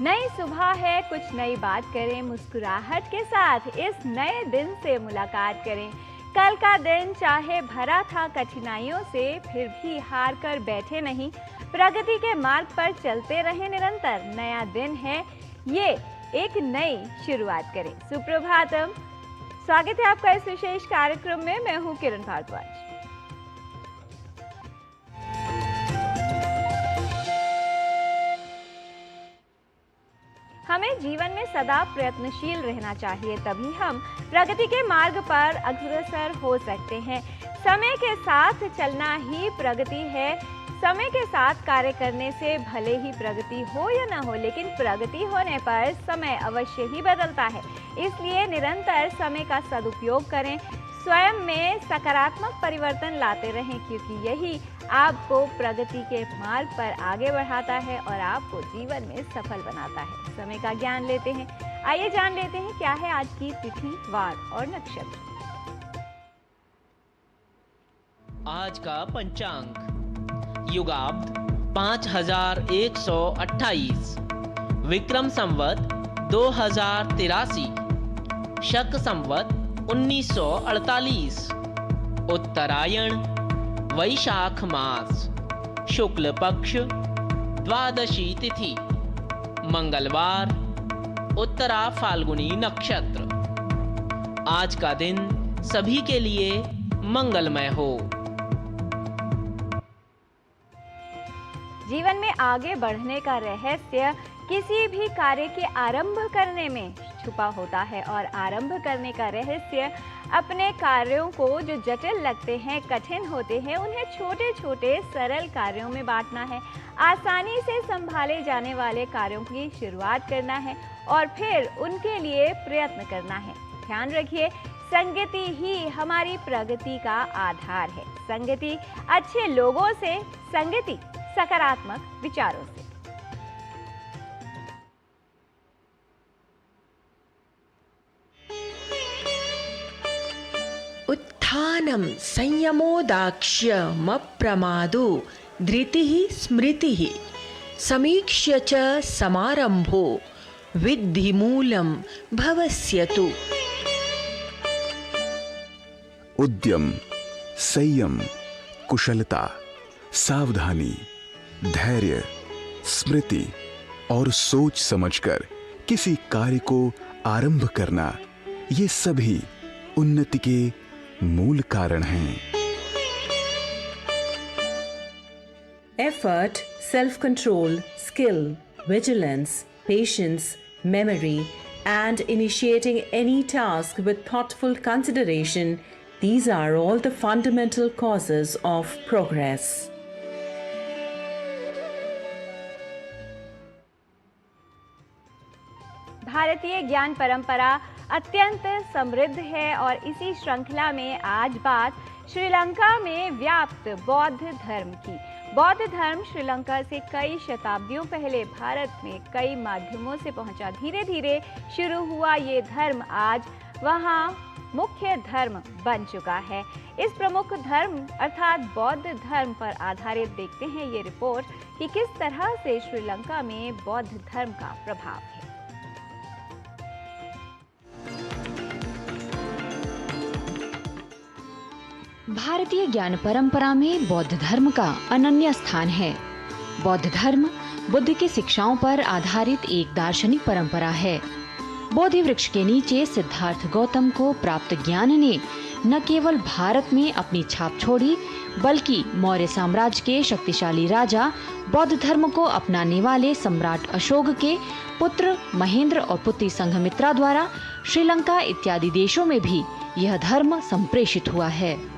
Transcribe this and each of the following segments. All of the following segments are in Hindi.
नई सुबह है, कुछ नई बात करें, मुस्कुराहट के साथ इस नए दिन से मुलाकात करें। कल का दिन चाहे भरा था कठिनाइयों से, फिर भी हार कर बैठे नहीं, प्रगति के मार्ग पर चलते रहे निरंतर। नया दिन है, ये एक नई शुरुआत करें। सुप्रभातम, स्वागत है आपका इस विशेष कार्यक्रम में। मैं हूं किरण भारद्वाज। हमें जीवन में सदा प्रयत्नशील रहना चाहिए, तभी हम प्रगति के मार्ग पर अग्रसर हो सकते हैं। समय के साथ चलना ही प्रगति है। समय के साथ कार्य करने से भले ही प्रगति हो या न हो, लेकिन प्रगति होने पर समय अवश्य ही बदलता है। इसलिए निरंतर समय का सदुपयोग करें, स्वयं में सकारात्मक परिवर्तन लाते रहें, क्योंकि यही आपको प्रगति के मार्ग पर आगे बढ़ाता है और आपको जीवन में सफल बनाता है। समय का ज्ञान लेते हैं। आइए जान लेते हैं क्या है आज की तिथि, वार और नक्षत्र। आज का पंचांग युगाब्द 5128, विक्रम संवत 2083, शक संवत 1948, उत्तरायण, वैशाख मास, शुक्ल पक्ष, द्वादशी तिथि, मंगलवार, उत्तरा फाल्गुनी नक्षत्र। आज का दिन सभी के लिए मंगलमय हो। जीवन में आगे बढ़ने का रहस्य किसी भी कार्य के आरंभ करने में छुपा होता है, और आरंभ करने का रहस्य अपने कार्यों को जो जटिल लगते हैं, कठिन होते हैं, उन्हें छोटे छोटे सरल कार्यों में बांटना है। आसानी से संभाले जाने वाले कार्यों की शुरुआत करना है और फिर उनके लिए प्रयत्न करना है। ध्यान रखिए, संगति ही हमारी प्रगति का आधार है। संगति अच्छे लोगों से, संगति सकारात्मक विचारों से। उत्थानं संयमोदाक्ष्यमप्रमादो धृतिः स्मृतिः समीक्ष्य च समारंभो विद्धि मूलं भवस्यतु। उद्यम, संयम, कुशलता, सावधानी, धैर्य, स्मृति और सोच समझकर किसी कार्य को आरंभ करना, ये सभी उन्नति के मूल कारण हैं। Effort, self-control, skill, vigilance, patience, memory, and initiating any task with thoughtful consideration, these are all the fundamental causes of progress. भारतीय ज्ञान परंपरा अत्यंत समृद्ध है और इसी श्रृंखला में आज बात श्रीलंका में व्याप्त बौद्ध धर्म की। बौद्ध धर्म श्रीलंका से कई शताब्दियों पहले भारत में कई माध्यमों से पहुंचा। धीरे धीरे शुरू हुआ ये धर्म आज वहां मुख्य धर्म बन चुका है। इस प्रमुख धर्म अर्थात बौद्ध धर्म पर आधारित देखते हैं ये रिपोर्ट कि किस तरह से श्रीलंका में बौद्ध धर्म का प्रभाव है। भारतीय ज्ञान परंपरा में बौद्ध धर्म का अनन्य स्थान है। बौद्ध धर्म बुद्ध की शिक्षाओं पर आधारित एक दार्शनिक परंपरा है। बोधि वृक्ष के नीचे सिद्धार्थ गौतम को प्राप्त ज्ञान ने न केवल भारत में अपनी छाप छोड़ी, बल्कि मौर्य साम्राज्य के शक्तिशाली राजा, बौद्ध धर्म को अपनाने वाले सम्राट अशोक के पुत्र महेंद्र और पुत्री संघमित्रा द्वारा श्रीलंका इत्यादि देशों में भी यह धर्म संप्रेषित हुआ है।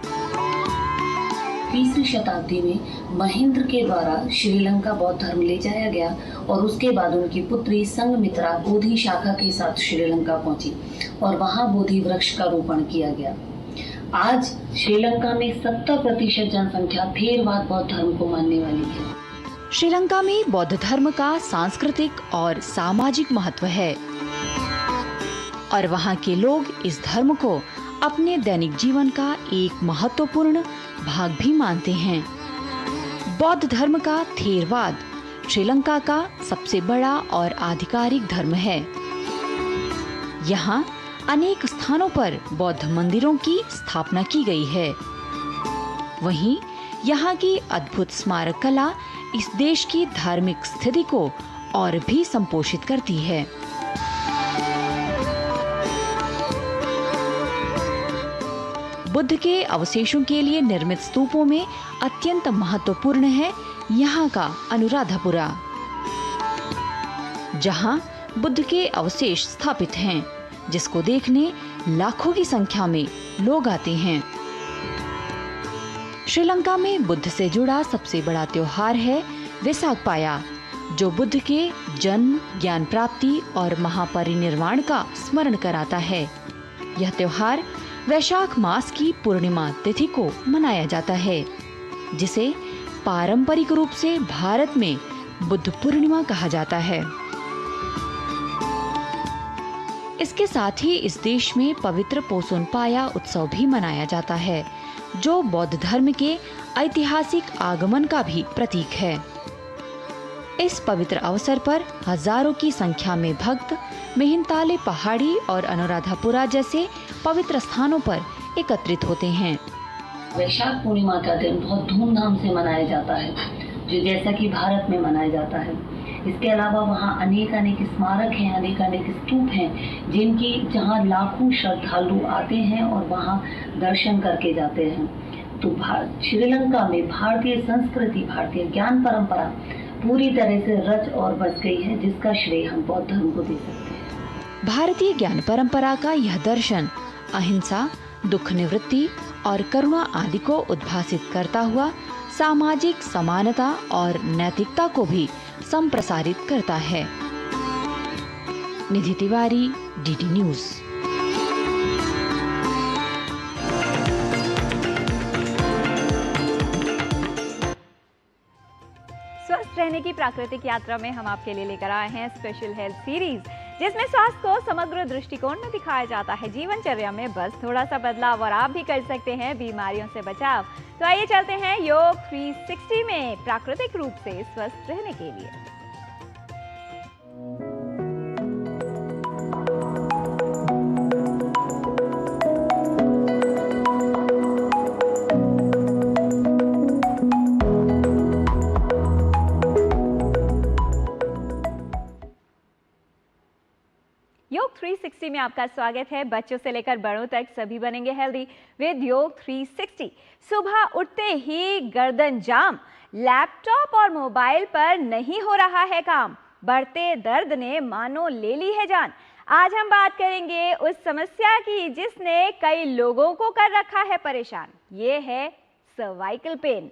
20वीं शताब्दी में महेंद्र के द्वारा श्रीलंका बौद्ध धर्म ले जाया गया और उसके बाद उनकी पुत्री संघमित्रा बोधि शाखा के साथ श्रीलंका पहुंची और वहां बोधि वृक्ष का रोपण किया गया। आज श्रीलंका में 70% जनसंख्या थेरवाद बौद्ध धर्म को मानने वाली है। श्रीलंका में बौद्ध धर्म का सांस्कृतिक और सामाजिक महत्व है और वहां के लोग इस धर्म को अपने दैनिक जीवन का एक महत्वपूर्ण भाग भी मानते हैं। बौद्ध धर्म का थेरवाद श्रीलंका का सबसे बड़ा और आधिकारिक धर्म है। यहाँ अनेक स्थानों पर बौद्ध मंदिरों की स्थापना की गई है। वहीं यहाँ की अद्भुत स्मारक कला इस देश की धार्मिक स्थिति को और भी संपोषित करती है। बुद्ध के अवशेषों के लिए निर्मित स्तूपों में अत्यंत महत्वपूर्ण है यहाँ का अनुराधापुरा, जहाँ बुद्ध के अवशेष स्थापित हैं, जिसको देखने लाखों की संख्या में लोग आते हैं। श्रीलंका में बुद्ध से जुड़ा सबसे बड़ा त्योहार है वेसाक पाया, जो बुद्ध के जन्म, ज्ञान प्राप्ति और महापरिनिर्वाण का स्मरण कराता है। यह त्योहार वैशाख मास की पूर्णिमा तिथि को मनाया जाता है, जिसे पारंपरिक रूप से भारत में बुद्ध पूर्णिमा कहा जाता है। इसके साथ ही इस देश में पवित्र पोसोन पाया उत्सव भी मनाया जाता है, जो बौद्ध धर्म के ऐतिहासिक आगमन का भी प्रतीक है। इस पवित्र अवसर पर हजारों की संख्या में भक्त मेहनताले पहाड़ी और अनुराधापुरा जैसे पवित्र स्थानों पर एकत्रित होते हैं। वैशाख पूर्णिमा का दिन बहुत धूमधाम से मनाया जाता है, जो जैसा कि भारत में मनाया जाता है। इसके अलावा वहाँ अनेक स्मारक हैं, अनेक स्तूप हैं, जहाँ लाखों श्रद्धालु आते हैं और वहाँ दर्शन करके जाते हैं। तो श्रीलंका में भारतीय संस्कृति, भारतीय ज्ञान परंपरा पूरी तरह से रच और बस गई है, जिसका श्रेय हम बौद्ध धर्म को दे सकते हैं। भारतीय ज्ञान परंपरा का यह दर्शन अहिंसा, दुख निवृत्ति और करुणा आदि को उद्भासित करता हुआ सामाजिक समानता और नैतिकता को भी संप्रसारित करता है। निधि तिवारी, डीडी न्यूज। स्वस्थ रहने की प्राकृतिक यात्रा में हम आपके लिए लेकर आए हैं स्पेशल हेल्थ सीरीज, जिसमें स्वास्थ्य को समग्र दृष्टिकोण में दिखाया जाता है। जीवनचर्या में बस थोड़ा सा बदलाव और आप भी कर सकते हैं बीमारियों से बचाव। तो आइए चलते हैं योग 360 में प्राकृतिक रूप से स्वस्थ रहने के लिए। योग 360 में आपका स्वागत है। बच्चों से लेकर बड़ों तक सभी बनेंगे हेल्दी विद योग 360। सुबह उठते ही गर्दन जाम, लैपटॉप और मोबाइल पर नहीं हो रहा है काम, बढ़ते दर्द ने मानो ले ली है जान। आज हम बात करेंगे उस समस्या की जिसने कई लोगों को कर रखा है परेशान। ये है सर्वाइकल पेन।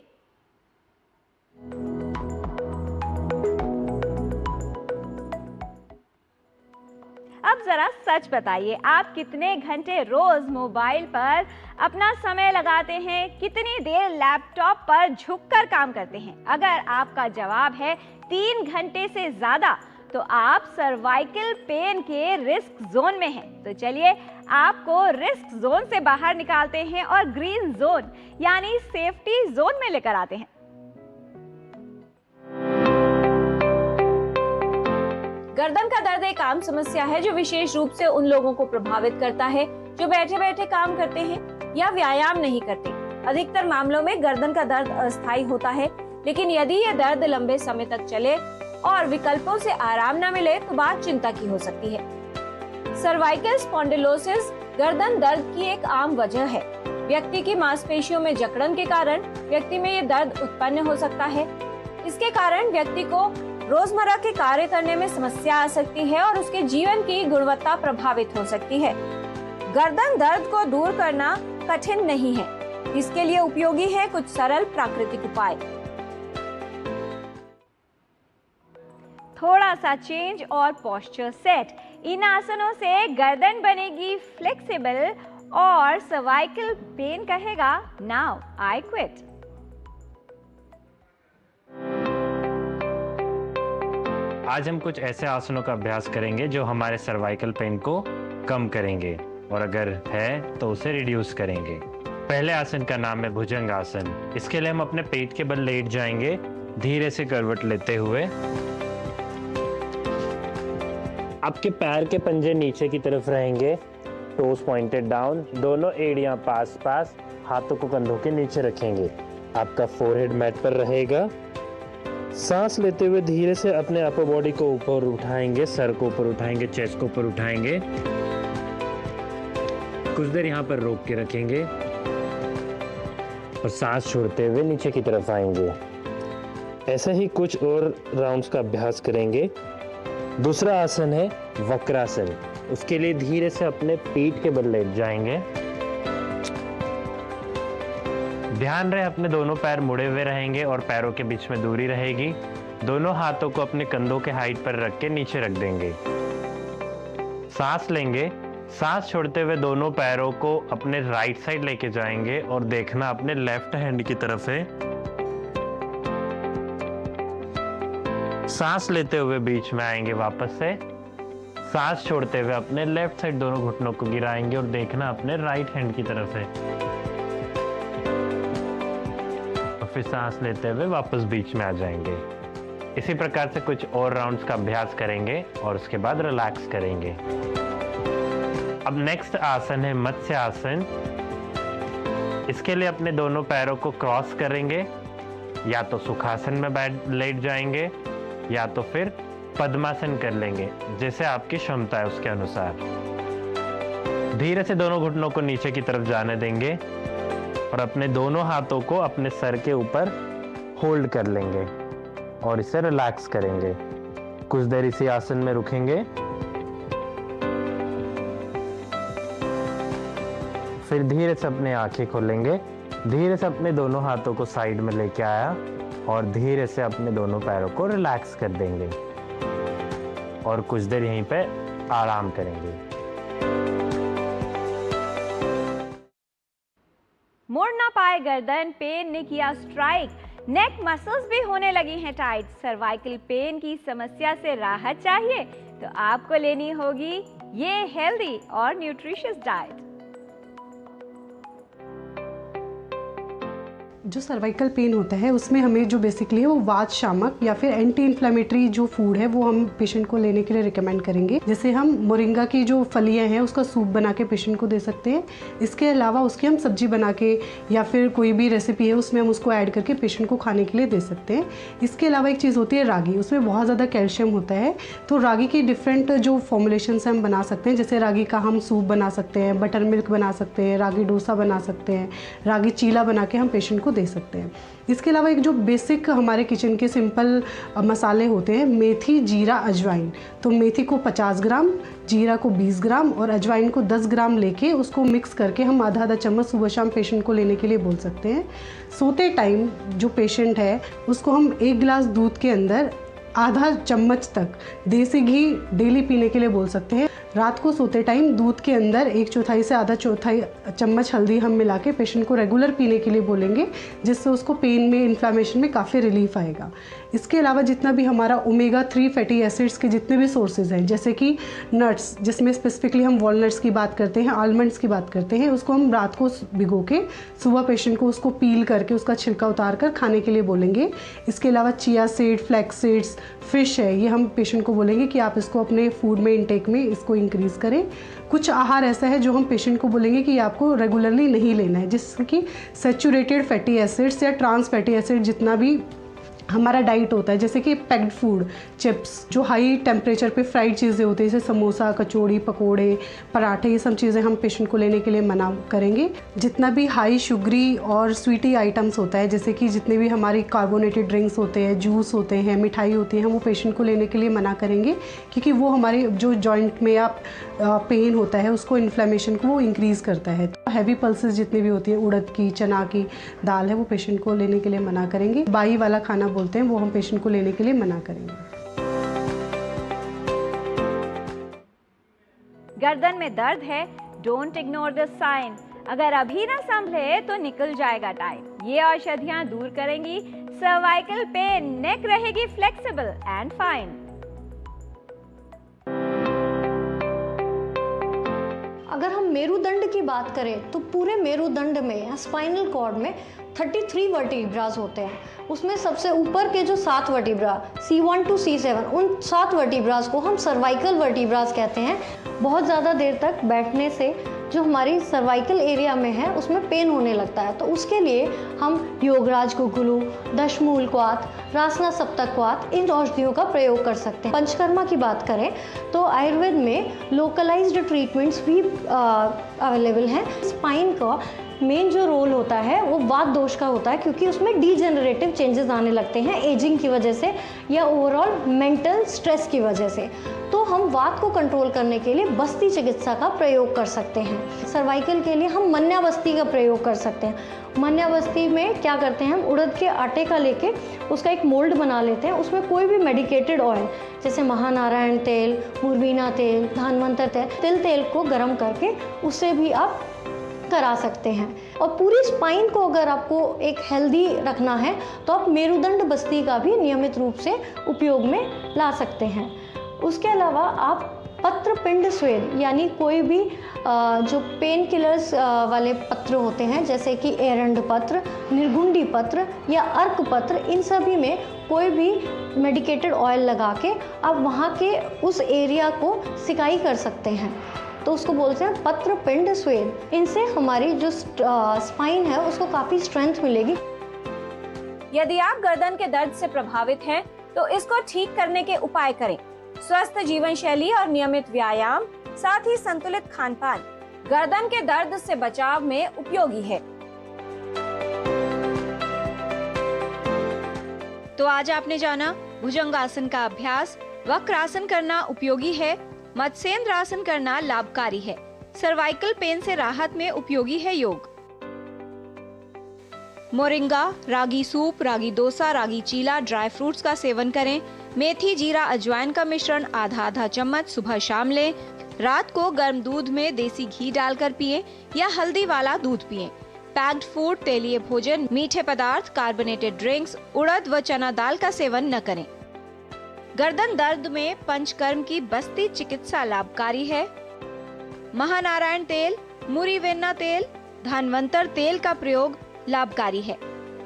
अब जरा सच बताइए, आप कितने घंटे रोज मोबाइल पर अपना समय लगाते हैं? कितनी देर लैपटॉप पर झुककर काम करते हैं? अगर आपका जवाब है 3 घंटे से ज्यादा, तो आप सर्वाइकल पेन के रिस्क जोन में हैं। तो चलिए आपको रिस्क जोन से बाहर निकालते हैं और ग्रीन जोन यानी सेफ्टी जोन में लेकर आते हैं। गर्दन का दर्द एक आम समस्या है जो विशेष रूप से उन लोगों को प्रभावित करता है जो बैठे बैठे काम करते हैं या व्यायाम नहीं करते। अधिकतर मामलों में गर्दन का दर्द अस्थायी होता है, लेकिन यदि यह दर्द लंबे समय तक चले और विकल्पों से आराम न मिले तो बात चिंता की हो सकती है। सर्वाइकल स्पॉन्डिलोसिस गर्दन दर्द की एक आम वजह है। व्यक्ति की मांसपेशियों में जकड़न के कारण व्यक्ति में ये दर्द उत्पन्न हो सकता है। इसके कारण व्यक्ति को रोजमर्रा के कार्य करने में समस्या आ सकती है और उसके जीवन की गुणवत्ता प्रभावित हो सकती है। गर्दन दर्द को दूर करना कठिन नहीं है। इसके लिए उपयोगी है कुछ सरल प्राकृतिक उपाय। थोड़ा सा चेंज और पोस्चर सेट। इन आसनों से गर्दन बनेगी फ्लेक्सिबल और सर्वाइकल पेन कहेगा नाउ आई क्विट। आज हम कुछ ऐसे आसनों का अभ्यास करेंगे जो हमारे सर्वाइकल पेन को कम करेंगे और अगर है तो उसे रिड्यूस करेंगे। पहले आसन का नाम है भुजंग आसन। इसके लिए हम अपने पेट के बल लेट जाएंगे धीरे से करवट लेते हुए आपके पैर के पंजे नीचे की तरफ रहेंगे, टोस पॉइंटेड डाउन, दोनों एड़ियां पास पास, हाथों को कंधों के नीचे रखेंगे। आपका फोरहेड मैट पर रहेगा। सांस लेते हुए धीरे से अपने अपर बॉडी को ऊपर उठाएंगे, सर को ऊपर उठाएंगे, चेस्ट को ऊपर उठाएंगे। कुछ देर यहाँ पर रोक के रखेंगे और सांस छोड़ते हुए नीचे की तरफ आएंगे। ऐसे ही कुछ और राउंड्स का अभ्यास करेंगे। दूसरा आसन है वक्रासन। उसके लिए धीरे से अपने पीठ के बल लेट जाएंगे। ध्यान रहे अपने दोनों पैर मुड़े हुए रहेंगे और पैरों के बीच में दूरी रहेगी। दोनों हाथों को अपने कंधों के हाइट पर रख के नीचे रख देंगे। सांस लेंगे। सांस छोड़ते हुए दोनों पैरों को अपने राइट साइड लेके जाएंगे और देखना अपने लेफ्ट हैंड की तरफ है। सांस लेते हुए बीच में आएंगे वापस से। सांस छोड़ते हुए अपने लेफ्ट साइड दोनों घुटनों को गिराएंगे और देखना अपने राइट हैंड की तरफ है। और फिर सांस लेते हुए वापस बीच में आ जाएंगे। इसी प्रकार से कुछ और राउंड्स का अभ्यास करेंगे और उसके बाद रिलैक्स करेंगे। अब नेक्स्ट आसन है मत्स्य आसन। इसके लिए अपने दोनों पैरों को क्रॉस करेंगे, या तो सुखासन में लेट जाएंगे या तो फिर पद्मासन कर लेंगे, जैसे आपकी क्षमता है उसके अनुसार। धीरे से दोनों घुटनों को नीचे की तरफ जाने देंगे और अपने दोनों हाथों को अपने सर के ऊपर होल्ड कर लेंगे और इसे रिलैक्स करेंगे। कुछ देर इसी आसन में रुकेंगे। फिर धीरे से अपने आंखें खोलेंगे। धीरे से अपने दोनों हाथों को साइड में लेके आया और धीरे से अपने दोनों पैरों को रिलैक्स कर देंगे और कुछ देर यहीं पे आराम करेंगे। मुड़ ना पाए गर्दन, पेन ने किया स्ट्राइक, नेक मसल्स भी होने लगी हैं टाइट। सर्वाइकल पेन की समस्या से राहत चाहिए तो आपको लेनी होगी ये हेल्दी और न्यूट्रिशियस डाइट। जो सर्वाइकल पेन होता है उसमें हमें जो बेसिकली है वो वात शामक या फिर एंटी इन्फ्लेमेटरी जो फूड है वो हम पेशेंट को लेने के लिए रिकमेंड करेंगे। जैसे हम मोरिंगा की जो फलियां हैं उसका सूप बना के पेशेंट को दे सकते हैं। इसके अलावा उसकी हम सब्जी बना के या फिर कोई भी रेसिपी है उसमें हम उसको ऐड करके पेशेंट को खाने के लिए दे सकते हैं। इसके अलावा एक चीज़ होती है रागी, उसमें बहुत ज़्यादा कैल्शियम होता है, तो रागी की डिफरेंट जो फॉर्मुलेशंस हम बना सकते हैं। जैसे रागी का हम सूप बना सकते हैं, बटर मिल्क बना सकते हैं, रागी डोसा बना सकते हैं, रागी चीला बना के हम पेशेंट को दे सकते हैं। इसके अलावा एक जो बेसिक हमारे किचन के सिंपल मसाले होते हैं, मेथी, जीरा, अजवाइन, तो मेथी को 50 ग्राम, जीरा को 20 ग्राम और अजवाइन को 10 ग्राम लेके उसको मिक्स करके हम आधा आधा चम्मच सुबह शाम पेशेंट को लेने के लिए बोल सकते हैं। सोते टाइम जो पेशेंट है उसको हम 1 गिलास दूध के अंदर आधा चम्मच तक देसी घी डेली पीने के लिए बोल सकते हैं। रात को सोते टाइम दूध के अंदर 1/4 से आधा चौथाई चम्मच हल्दी हम मिला के पेशेंट को रेगुलर पीने के लिए बोलेंगे, जिससे उसको पेन में, इन्फ्लेमेशन में काफ़ी रिलीफ आएगा। इसके अलावा जितना भी हमारा ओमेगा 3 फैटी एसिड्स के जितने भी सोर्सेज हैं, जैसे कि नट्स, जिसमें स्पेसिफिकली हम वॉलनट्स की बात करते हैं, आलमंड्स की बात करते हैं, उसको हम रात को भिगो के सुबह पेशेंट को उसको पील करके उसका छिलका उतार कर खाने के लिए बोलेंगे। इसके अलावा chia seed, flax seeds, fish है, ये हम पेशेंट को बोलेंगे कि आप इसको अपने फूड में इंटेक में इसको इंक्रीज़ करें। कुछ आहार ऐसा है जो हम पेशेंट को बोलेंगे कि आपको रेगुलरली नहीं लेना है, जिससे कि सैचुरेटेड फैटी एसिड्स या ट्रांस फैटी एसिड जितना भी हमारा डाइट होता है, जैसे कि पैक्ड फूड, चिप्स, जो हाई टेम्परेचर पे फ्राइड चीज़ें होती है, जैसे समोसा, कचौड़ी, पकोड़े, पराठे, ये सब चीज़ें हम पेशेंट को लेने के लिए मना करेंगे। जितना भी हाई शुगरी और स्वीटी आइटम्स होता है, जैसे कि जितने भी हमारी कार्बोनेटेड ड्रिंक्स होते हैं, जूस होते हैं, मिठाई होती है, हम वो पेशेंट को लेने के लिए मना करेंगे, क्योंकि वो हमारे जो जॉइंट में या पेन होता है उसको, इन्फ्लेमेशन को वो इंक्रीज़ करता है। तो हैवी पल्सेस जितनी भी होती है, उड़द की, चना की दाल है, वो पेशेंट को लेने के लिए मना करेंगे। बाई वाला खाना बोलते हैं, वो हम पेशेंट को लेने के लिए मना करेंगे। गर्दन में दर्द है, डोंट इग्नोर दिस साइन। अगर अभी ना संभले तो निकल जाएगा टाइम। ये औषधियां दूर करेंगी सर्वाइकल पेन, नेक रहेगी फ्लेक्सिबल एंड फाइन। अगर हम मेरुदंड की बात करें तो पूरे मेरुदंड में या स्पाइनल कॉर्ड में 33 वर्टिब्रास होते हैं। उसमें सबसे ऊपर के जो 7 वर्टिब्रा C1 to C7, उन 7 वर्टिब्रास को हम सर्वाइकल वर्टिब्रास कहते हैं। बहुत ज़्यादा देर तक बैठने से जो हमारी सर्वाइकल एरिया में है उसमें पेन होने लगता है, तो उसके लिए हम योगराज गुगुलू, दशमूल क्वाथ, रासना सप्तक क्वाथ, इन औषधियों का प्रयोग कर सकते हैं। पंचकर्मा की बात करें तो आयुर्वेद में लोकलाइज्ड ट्रीटमेंट्स भी अवेलेबल हैं। स्पाइन का मेन जो रोल होता है वो वात दोष का होता है, क्योंकि उसमें डीजेनरेटिव चेंजेस आने लगते हैं एजिंग की वजह से या ओवरऑल मेंटल स्ट्रेस की वजह से। तो हम वात को कंट्रोल करने के लिए बस्ती चिकित्सा का प्रयोग कर सकते हैं। सर्वाइकल के लिए हम मन्याबस्ती का प्रयोग कर सकते हैं। मन्याबस्ती में क्या करते हैं, हम उड़द के आटे का लेके उसका एक मोल्ड बना लेते हैं, उसमें कोई भी मेडिकेटेड ऑयल जैसे महानारायण तेल, मुरबीना तेल, धानवंतर तेल, तेल को गर्म करके उससे भी आप करा सकते हैं। और पूरी स्पाइन को अगर आपको एक हेल्दी रखना है तो आप मेरुदंड बस्ती का भी नियमित रूप से उपयोग में ला सकते हैं। उसके अलावा आप पत्र पिंड स्वेद यानी कोई भी जो पेन किलर्स वाले पत्र होते हैं जैसे कि एरंड पत्र, निर्गुंडी पत्र या अर्क पत्र, इन सभी में कोई भी मेडिकेटेड ऑयल लगा के आप वहाँ के उस एरिया को सिकाई कर सकते हैं, तो उसको बोलते हैं पत्र पिंड स्वेद। इनसे हमारी जो स्पाइन है उसको काफ़ी स्ट्रेंथ मिलेगी। यदि आप गर्दन के दर्द से प्रभावित हैं तो इसको ठीक करने के उपाय करें। स्वस्थ जीवन शैली और नियमित व्यायाम, साथ ही संतुलित खान पान गर्दन के दर्द से बचाव में उपयोगी है। तो आज आपने जाना भुजंगासन का अभ्यास, वक्रासन करना उपयोगी है, मत्स्येंद्र आसन करना लाभकारी है, सर्वाइकल पेन से राहत में उपयोगी है योग। मोरिंगा, रागी सूप, रागी डोसा, रागी चीला, ड्राई फ्रूट्स का सेवन करें। मेथी, जीरा, अजवाइन का मिश्रण आधा आधा चम्मच सुबह शाम लें। रात को गर्म दूध में देसी घी डालकर पिएं या हल्दी वाला दूध पिएं। पैक्ड फूड, तेलीय भोजन, मीठे पदार्थ, कार्बोनेटेड ड्रिंक्स, उड़द व चना दाल का सेवन न करें। गर्दन दर्द में पंचकर्म की बस्ती चिकित्सा लाभकारी है। महानारायण तेल, मुरीवेन्ना तेल, धनवंतर तेल का प्रयोग लाभकारी है।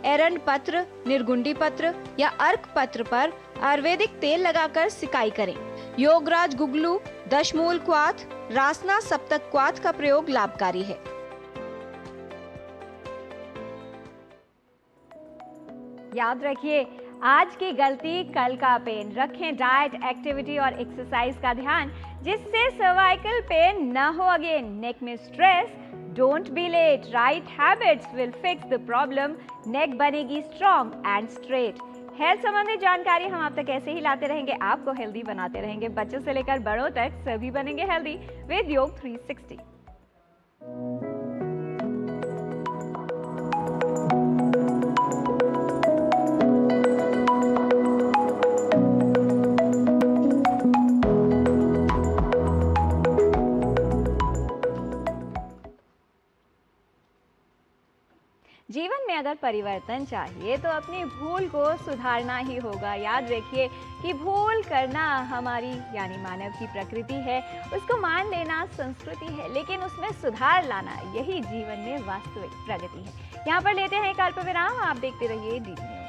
एरंड पत्र, निर्गुंडी पत्र या अर्क पत्र पर आयुर्वेदिक तेल लगाकर सिकाई करें। योगराज गुगलू, दशमूल क्वाथ, रासना सप्तक क्वाथ का प्रयोग लाभकारी है। याद रखिए, आज की गलती कल का पेन। रखें डाइट, एक्टिविटी और एक्सरसाइज का ध्यान, जिससे सर्वाइकल पेन न हो अगेन। नेक में stress, don't be late. Right habits will fix the problem. Neck बनेगी स्ट्रॉन्ग एंड स्ट्रेट। हेल्थ संबंधित जानकारी हम आप तक ऐसे ही लाते रहेंगे, आपको हेल्दी बनाते रहेंगे। बच्चों से लेकर बड़ों तक सभी बनेंगे हेल्दी विद योग 360। जीवन में अगर परिवर्तन चाहिए तो अपनी भूल को सुधारना ही होगा। याद रखिए कि भूल करना हमारी यानी मानव की प्रकृति है, उसको मान लेना संस्कृति है, लेकिन उसमें सुधार लाना यही जीवन में वास्तविक प्रगति है। यहाँ पर लेते हैं एक अल्प विराम, आप देखते रहिए डीडी न्यूज।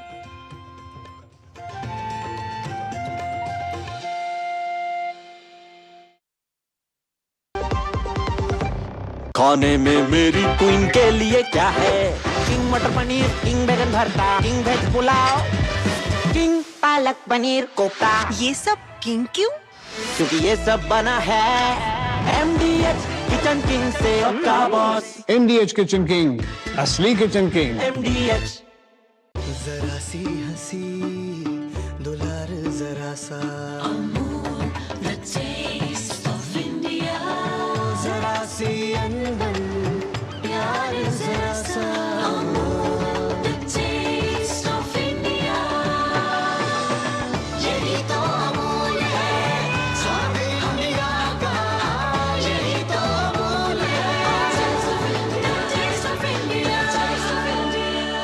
खाने में मेरी क्वीन के लिए क्या है? किंग मटर पनीर, किंग बैगन भरता, king veg pulao, king palak paneer kofta. ये सब किंग क्यों? क्योंकि ये सब बना है MDH किचन किंग से। का बॉस MDH किचन किंग, असली किचन किंग। MDH। जरा सी हंसी दुलार, जरा सा जरा सी अंदर प्यार, जरा सा यही तो अमूल है, स्वाद इंडिया का यही तो अमूल है। Taste of India, taste of India.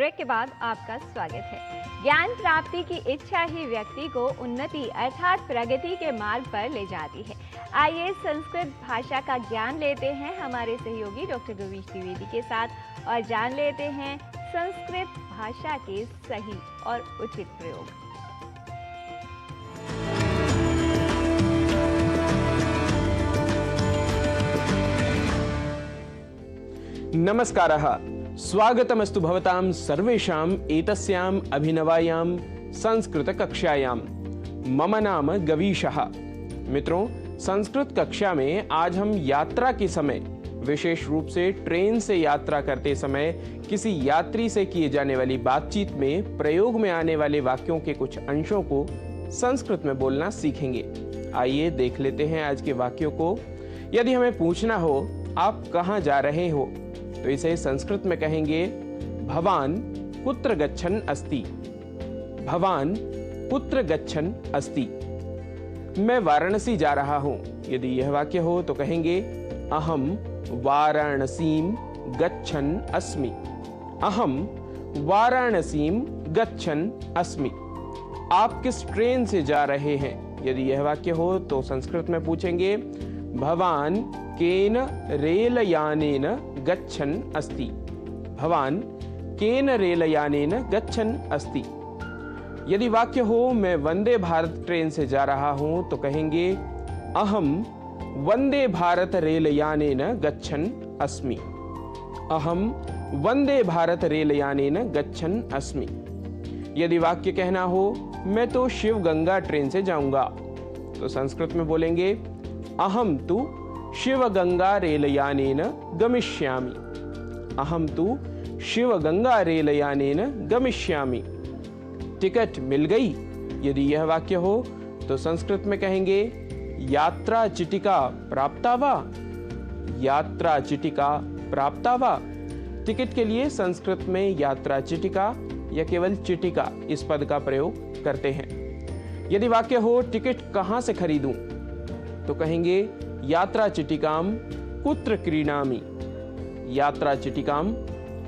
Break के बाद आपका स्वागत है। ज्ञान प्राप्ति की इच्छा ही व्यक्ति को उन्नति अर्थात प्रगति के मार्ग पर ले जाती है। आइए संस्कृत भाषा का ज्ञान लेते हैं हमारे सहयोगी डॉक्टर गवीश द्विवेदी के साथ और जान लेते हैं संस्कृत भाषा के सही और उचित प्रयोग। नमस्कारः, स्वागतमस्तु भवतां सर्वेषाम् एतस्याम् अभिनवायां संस्कृतकक्षायां। मम नाम गवीशः। मित्रों, संस्कृत कक्षा में आज हम यात्रा के समय, विशेष रूप से ट्रेन से यात्रा करते समय किसी यात्री से किए जाने वाली बातचीत में प्रयोग में आने वाले वाक्यों के कुछ अंशों को संस्कृत में बोलना सीखेंगे। आइए देख लेते हैं आज के वाक्यों को। यदि हमें पूछना हो आप कहाँ जा रहे हो, तो इसे संस्कृत में कहेंगे भवान कुत्र गच्छन् अस्ति। भवान कुत्र गच्छन् अस्ति। मैं वाराणसी जा रहा हूं। यदि यह वाक्य हो तो कहेंगे अहम वाराणसीं गच्छन् अस्मि। अहम वाराणसीं गच्छन् अस्मि। आप किस ट्रेन से जा रहे हैं? यदि यह वाक्य हो तो संस्कृत में पूछेंगे भवान केन रेलयानेन गच्छन् अस्ति। भवान केन रेलयानेन गच्छन् अस्ति। यदि वाक्य हो मैं वंदे भारत ट्रेन से जा रहा हूं तो कहेंगे अहम वंदे भारत रेलयानेन गच्छन् अस्मि। अहम वंदे भारत रेलयानेन गच्छन् अस्मि। यदि वाक्य कहना हो मैं तो शिव गंगा ट्रेन से जाऊंगा, तो संस्कृत में बोलेंगे अहम तु शिव गंगा रेलयानेन गमिष्यामि। अहम तु शिव गंगा रेलयानेन गमिष्यामि। टिकट मिल गई? यदि यह वाक्य हो तो संस्कृत में कहेंगे यात्रा चिटिका प्राप्ता वा। यात्रा चिटिका प्राप्ता वा। टिकट के लिए संस्कृत में यात्रा चिटिका या केवल चिटिका इस पद का प्रयोग करते हैं। यदि वाक्य हो टिकट कहाँ से खरीदूं, तो कहेंगे यात्रा चिटिकाम कुत्र क्रीणामि। यात्रा चिटिकाम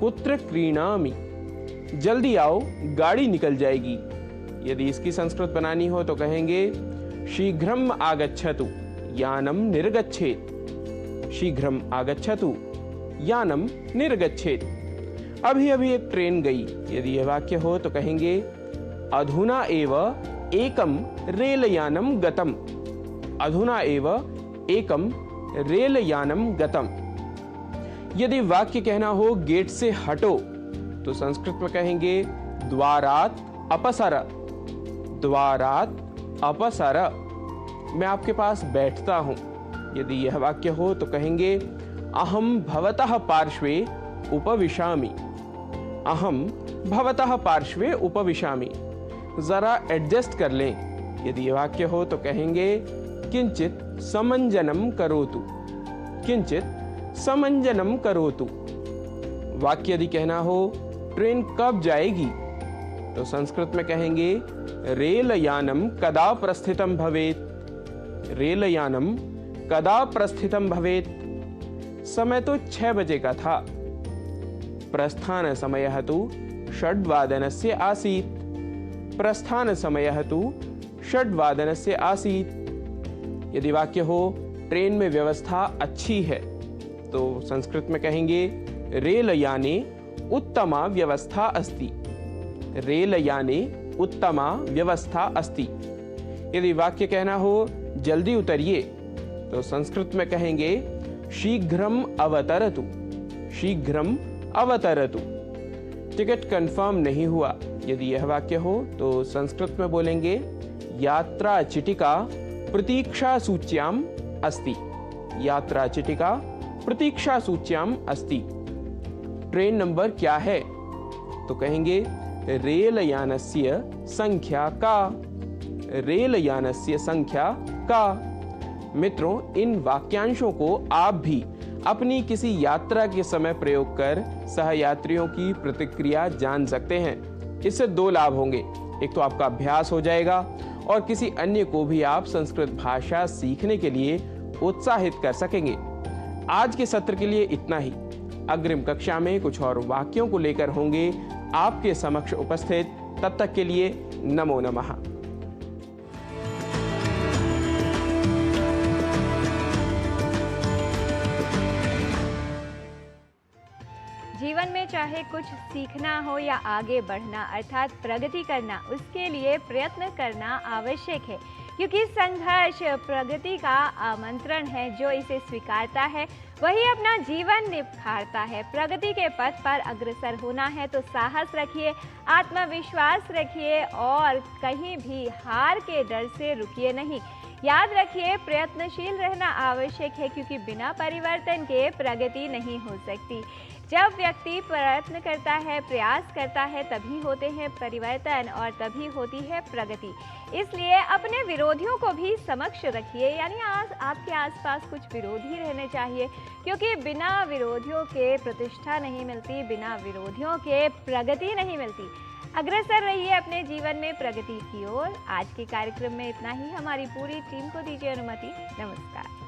कुत्र क्रीणामि। जल्दी आओ, गाड़ी निकल जाएगी। यदि इसकी संस्कृत बनानी हो तो कहेंगे शीघ्रम आगच्छतु यानम निर्गच्छेत। शीघ्रम आगच्छतु यानम निर्गच्छेत। अभी अभी एक ट्रेन गई। यदि यह वाक्य हो तो कहेंगे अधुना एव एकम रेलयानम गतम। अधुना एव एकम रेलयानम गतम। यदि वाक्य कहना हो गेट से हटो, तो संस्कृत में कहेंगे द्वारात् अपसर। द्वारात् अपसर। मैं आपके पास बैठता हूं। यदि यह वाक्य हो तो कहेंगे अहम भवतः पार्श्वे उपविशामि। अहम भवतः पार्श्वे उपविशामि। जरा एडजस्ट कर लें। यदि यह वाक्य हो तो कहेंगे किंचित समंजनम करोतु। किंचित समंजनम करोतु। वाक्य यदि कहना हो ट्रेन कब जाएगी, तो संस्कृत में कहेंगे रेलयानम कदा प्रस्थितम भवेत। रेलयानम कदा प्रस्थितम भवेत। समय तो 6 बजे का था। प्रस्थान समयः तु 6:00 आसीत्। प्रस्थान समयः तु 6:00 आसीत्। यदि वाक्य हो ट्रेन में व्यवस्था अच्छी है, तो संस्कृत में कहेंगे रेलयाने उत्तमा व्यवस्था अस्ति। रेलयाने उत्तमा व्यवस्था अस्ति। यदि वाक्य कहना हो जल्दी उतरिए, तो संस्कृत में कहेंगे शीघ्रम अवतरतु। शीघ्रम अवतरतु। टिकट कंफर्म नहीं हुआ। यदि यह वाक्य हो तो संस्कृत में बोलेंगे यात्रा चिटिका प्रतीक्षा सूच्याम अस्ति। यात्रा चिटिका प्रतीक्षा सूच्याम अस्ति। ट्रेन नंबर क्या है, तो कहेंगे रेलयानस्य संख्या का। रेलयानस्य संख्या का। मित्रों, इन वाक्यांशों को आप भी अपनी किसी यात्रा के समय प्रयोग कर सहयात्रियों की प्रतिक्रिया जान सकते हैं। इससे 2 लाभ होंगे। एक तो आपका अभ्यास हो जाएगा और किसी अन्य को भी आप संस्कृत भाषा सीखने के लिए उत्साहित कर सकेंगे। आज के सत्र के लिए इतना ही। अग्रिम कक्षा में कुछ और वाक्यों को लेकर होंगे आपके समक्ष उपस्थित। तब तक के लिए नमो नमः। जीवन में चाहे कुछ सीखना हो या आगे बढ़ना अर्थात प्रगति करना, उसके लिए प्रयत्न करना आवश्यक है, क्योंकि संघर्ष प्रगति का आमंत्रण है। जो इसे स्वीकारता है वही अपना जीवन निखारता है। प्रगति के पथ पर अग्रसर होना है तो साहस रखिए, आत्मविश्वास रखिए और कहीं भी हार के डर से रुकिए नहीं। याद रखिए, प्रयत्नशील रहना आवश्यक है, क्योंकि बिना परिवर्तन के प्रगति नहीं हो सकती। जब व्यक्ति प्रयत्न करता है, प्रयास करता है, तभी होते हैं परिवर्तन और तभी होती है प्रगति। इसलिए अपने विरोधियों को भी समक्ष रखिए, यानी आपके आसपास कुछ विरोधी रहने चाहिए, क्योंकि बिना विरोधियों के प्रतिष्ठा नहीं मिलती, बिना विरोधियों के प्रगति नहीं मिलती। अग्रसर रहिए अपने जीवन में प्रगति की ओर। आज के कार्यक्रम में इतना ही। हमारी पूरी टीम को दीजिए अनुमति। नमस्कार।